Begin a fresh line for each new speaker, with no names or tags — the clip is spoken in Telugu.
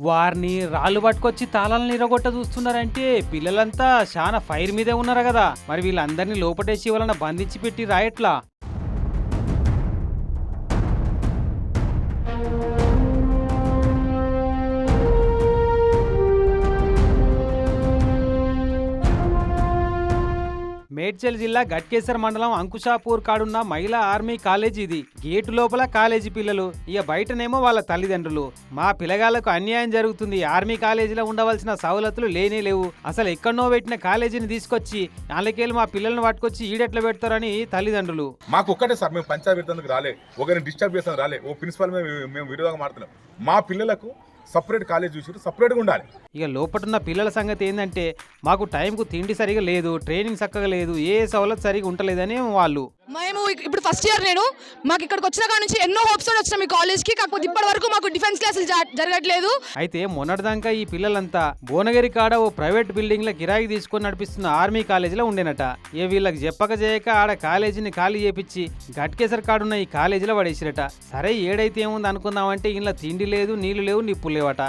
వారిని రాళ్ళు పట్టుకొచ్చి తాళాలను ఇరగొట్ట చూస్తున్నారంటే పిల్లలంతా చాలా ఫైర్ మీదే ఉన్నారు కదా, మరి వీళ్ళందరినీ లోపటేసి వలన బంధించి పెట్టి రాయట్లా. మేడ్చల్ జిల్లా గట్కేసర్ మండలం అంకుషాపూర్ కాడున్న మహిళా ఆర్మీ కాలేజీ ఇది. గేటు లోపల కాలేజీ పిల్లలు, ఇక బయటనేమో వాళ్ళ తల్లిదండ్రులు. మా పిల్లగాళ్లకు అన్యాయం జరుగుతుంది, ఆర్మీ కాలేజీలో ఉండవలసిన సవలతులు లేనే లేవు, అసలు ఎక్కడనో పెట్టిన కాలేజీని తీసుకొచ్చి నాలుగేళ్ళు మా పిల్లల్ని పట్టుకొచ్చి ఈడెట్లా పెడతారని తల్లిదండ్రులు.
మాకు ఒక్కటే సార్, మేము పంచాయతీ రాలే, ఒకరిని డిస్టర్బ్ చేస్తాం రాలే, ఓ ప్రిన్సిపల్ మేము విరోధంగా మారుతున్నాం. మా పిల్లలకు సపరేట్ కాలేజ్ చూసి సపరేట్గా ఉండాలి.
ఇక లోపటున్న పిల్లల సంగతి ఏంటంటే మాకు టైంకు తిండి సరిగా లేదు, ట్రైనింగ్ చక్కగా లేదు, ఏ సవలత్ సరిగా ఉంటలేదని వాళ్ళు.
మేము ఇప్పుడు ఫస్ట్ ఇయర్, మాకు ఇక్కడికి వచ్చిన కాడ నుంచి ఎన్నో హోప్స్ తో వచ్చినాం ఈ కాలేజ్ కి, కాకపోతే ఇప్పటి వరకు మాకు డిఫెన్స్ క్లాసులు జరగట్లేదు.
అయితే మొన్నటిదాకా ఈ పిల్లలంతా భువనగిరి కాడ ఓ ప్రైవేట్ బిల్డింగ్ లో కిరాయికి తీసుకొని నడిపిస్తున్న ఆర్మీ కాలేజీలో ఉండేనట. వీళ్ళకి చెప్పక చేయక ఆడ కాలేజీని ఖాళీ చేపించి గట్కేసర్ కాడున్న ఈ కాలేజీలో పడేసిరట. సరే ఏడైతే ఏముంది అనుకుందామంటే ఇలా తిండి లేదు, నీళ్లు లేవు, నిప్పులు లేవట.